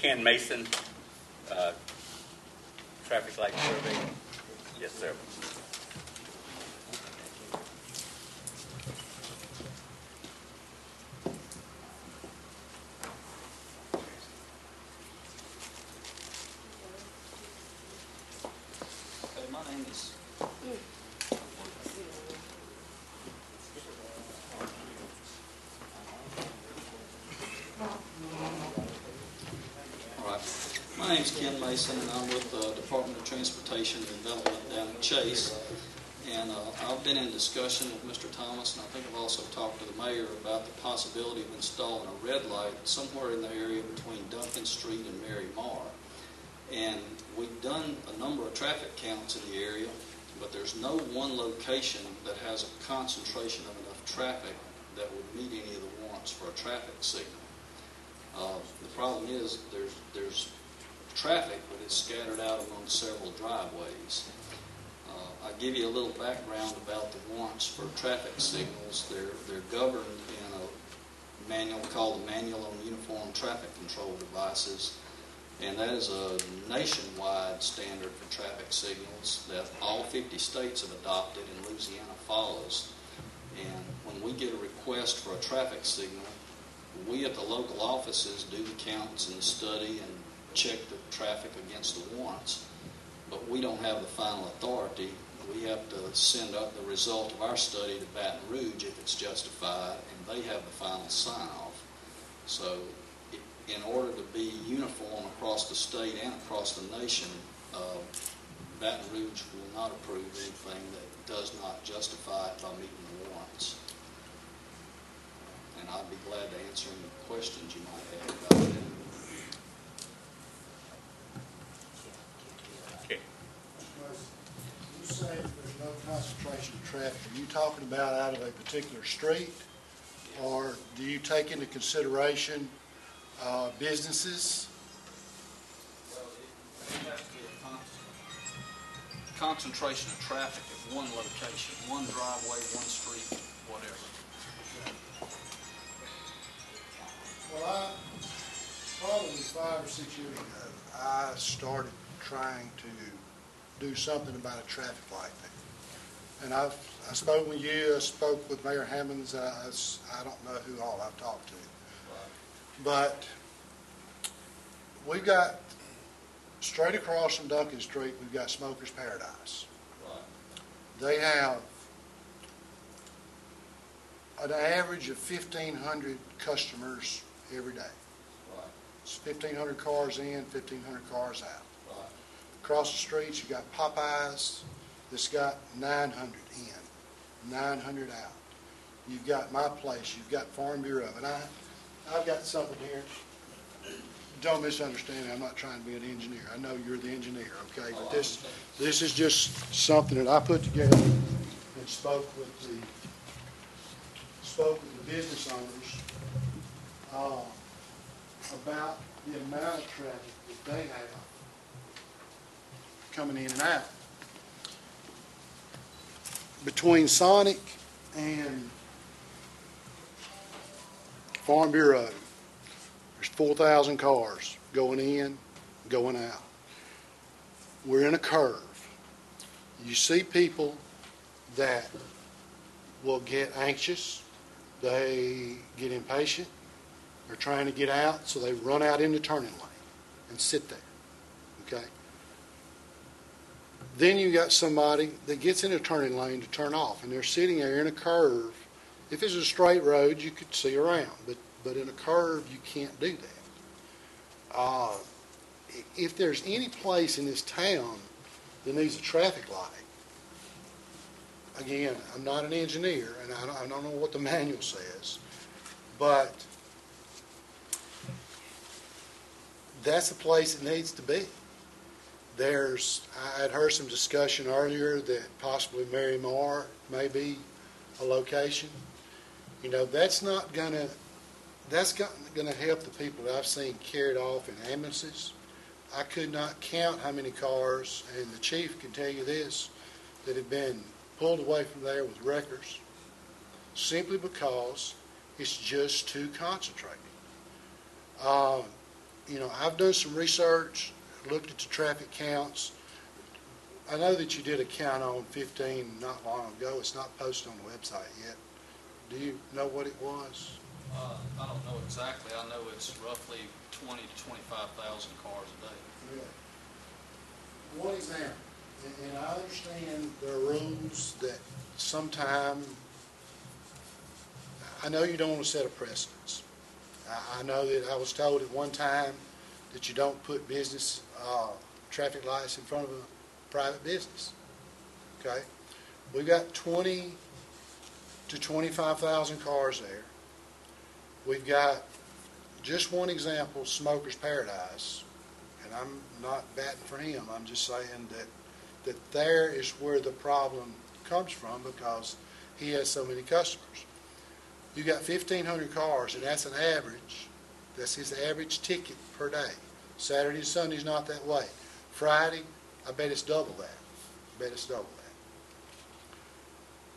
Ken Mason, traffic light survey. Yes, sir. Okay, my name is My name's Ken Mason, and I'm with the Department of Transportation and Development down at Chase. And I've been in discussion with Mr. Thomas, and I think I've also talked to the mayor about the possibility of installing a red light somewhere in the area between Duncan Street and Mary Marr. And we've done a number of traffic counts in the area, but there's no one location that has a concentration of enough traffic that would meet any of the warrants for a traffic signal. The problem is there's traffic, but it's scattered out among several driveways. I'll give you a little background about the warrants for traffic signals. They're governed in a manual called the Manual on Uniform Traffic Control Devices, and that is a nationwide standard for traffic signals that all 50 states have adopted, and Louisiana follows. And when we get a request for a traffic signal, we at the local offices do the counts and the study and check the traffic against the warrants, but we don't have the final authority. We have to send up the result of our study to Baton Rouge if it's justified, and they have the final sign-off. So in order to be uniform across the state and across the nation, Baton Rouge will not approve anything that does not justify it by meeting the warrants. And I'd be glad to answer any questions you might have about it. Okay. You say there's no concentration of traffic. Are you talking about out of a particular street? Or do you take into consideration businesses? Well, it has to be a concentration of traffic at one location, one driveway, one street, whatever. Well, probably 5 or 6 years ago, I started trying to do something about a traffic light thing. And I spoke with you, I spoke with Mayor Hammonds, I don't know who all I've talked to. But we've got, straight across from Duncan Street, we've got Smoker's Paradise. Right. They have an average of 1,500 customers every day. Right. It's 1,500 cars in, 1,500 cars out. Right. Across the streets, you got Popeyes that's got 900 in, 900 out. You've got my place, you've got Farm Bureau, and I've got something here. Don't misunderstand me, I'm not trying to be an engineer. I know you're the engineer, okay? But this is just something that I put together and spoke with the business owners about the amount of traffic that they have coming in and out. Between Sonic and Farm Bureau, there's 4,000 cars going in, going out. We're in a curve. You see people that will get anxious, they get impatient, they're trying to get out, so they run out in the turning lane and sit there, okay? Then you got somebody that gets in a turning lane to turn off, and they're sitting there in a curve. If it's a straight road, you could see around, but in a curve, you can't do that. If there's any place in this town that needs a traffic light, again, I'm not an engineer, and I don't know what the manual says, but that's the place it needs to be. I had heard some discussion earlier that possibly Mary Marr may be a location. You know, that's gonna help the people that I've seen carried off in ambulances. I could not count how many cars, and the chief can tell you this, that have been pulled away from there with wreckers simply because it's just too concentrated. I've done some research, looked at the traffic counts. I know that you did a count on 15 not long ago. It's not posted on the website yet. Do you know what it was? I don't know exactly. I know it's roughly 20 to 25,000 cars a day. Really? One example, and I understand there are rules that sometime, I know you don't want to set a precedence. I know that I was told at one time that you don't put business traffic lights in front of a private business. Okay? We've got 20 to 25,000 cars there. We've got, just one example, Smoker's Paradise, and I'm not batting for him. I'm just saying that there is where the problem comes from because he has so many customers. You got 1,500 cars, and that's an average. That's his average ticket per day. Saturday and Sunday's not that way. Friday, I bet it's double that.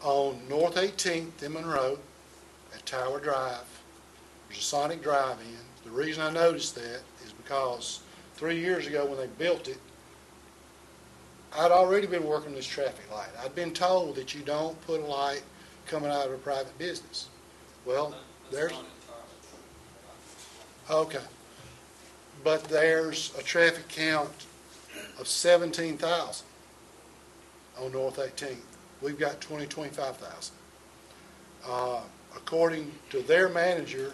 On North 18th in Monroe, at Tower Drive, there's a Sonic Drive-In. The reason I noticed that is because 3 years ago when they built it, I'd already been working this traffic light. I'd been told that you don't put a light coming out of a private business. Well, there's... Okay. But there's a traffic count of 17,000 on North 18th. We've got 25,000. According to their manager,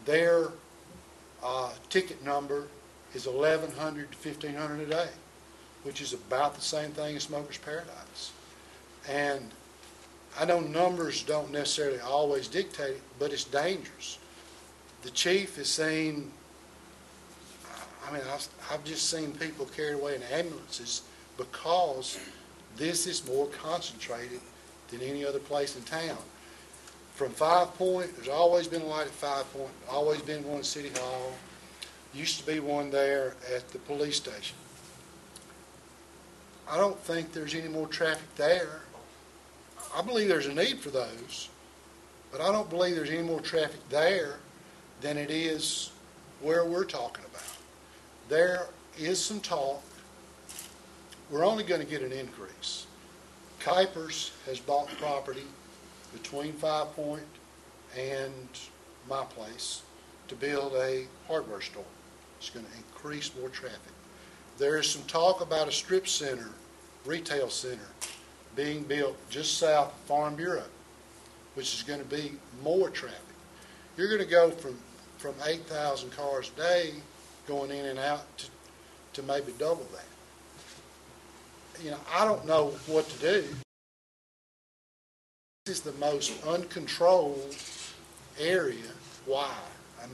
their ticket number is 1,100 to 1,500 a day, which is about the same thing as Smoker's Paradise. And I know numbers don't necessarily always dictate it, but it's dangerous. The chief is saying, I've just seen people carried away in ambulances because this is more concentrated than any other place in town. From 5 Point, there's always been a light at 5 Point, always been one at City Hall. Used to be one there at the police station. I don't think there's any more traffic there. I believe there's a need for those, but I don't believe there's any more traffic there than it is where we're talking about. There is some talk. We're only going to get an increase. Kuipers has bought property between 5 Point and my place to build a hardware store. It's going to increase more traffic. There is some talk about a strip center, retail center, being built just south of Farm Bureau, which is going to be more traffic. You're going to go from 8,000 cars a day going in and out to maybe double that. I don't know what to do. This is the most uncontrolled area. Why?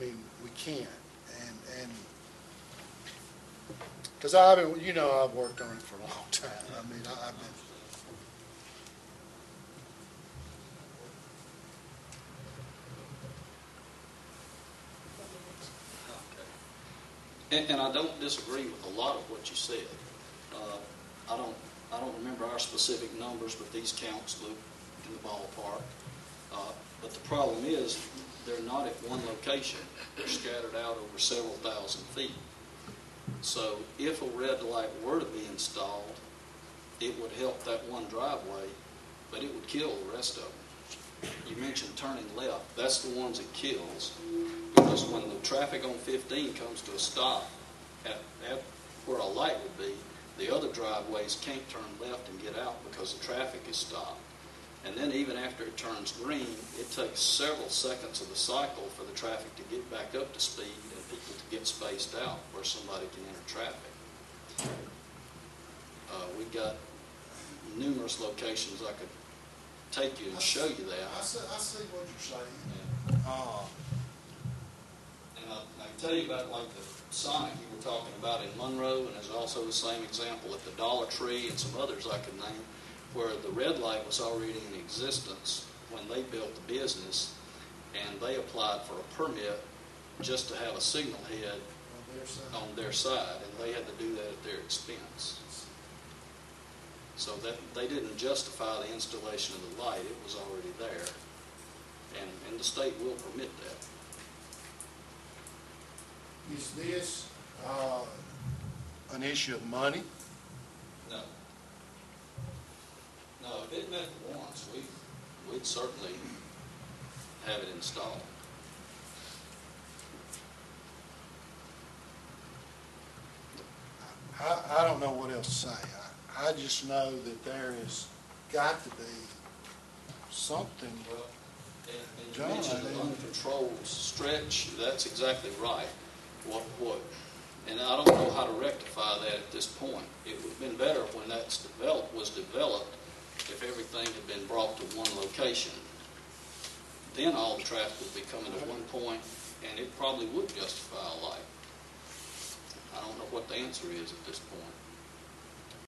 We can't. And because I've worked on it for a long time. I've been. And I don't disagree with a lot of what you said. I don't remember our specific numbers, but these counts look in the ballpark. But the problem is they're not at one location. They're scattered out over several thousand feet. So if a red light were to be installed, it would help that one driveway, but it would kill the rest of them. You mentioned turning left. That's the ones it kills. Because when the traffic on 15 comes to a stop at where a light would be, the other driveways can't turn left and get out because the traffic is stopped. And then even after it turns green, it takes several seconds of the cycle for the traffic to get back up to speed and people to get spaced out where somebody can enter traffic. We've got numerous locations I could take you and show you that. I see what you're saying. And I can tell you about like the Sonic you were talking about in Monroe, and there's also the same example at the Dollar Tree and some others I could name, where the red light was already in existence when they built the business, and they applied for a permit just to have a signal head on their side, and they had to do that at their expense. So that they didn't justify the installation of the light; it was already there, and the state will permit that. Is this an issue of money? No. No, if it met once, we'd certainly have it installed. I don't know what else to say. I just know that there has got to be something. Well, and you John, mentioned the uncontrolled stretch, that's exactly right. And I don't know how to rectify that at this point. It would have been better when was developed, if everything had been brought to one location. Then all the traffic would be coming to one point, and it probably would justify a light. I don't know what the answer is at this point.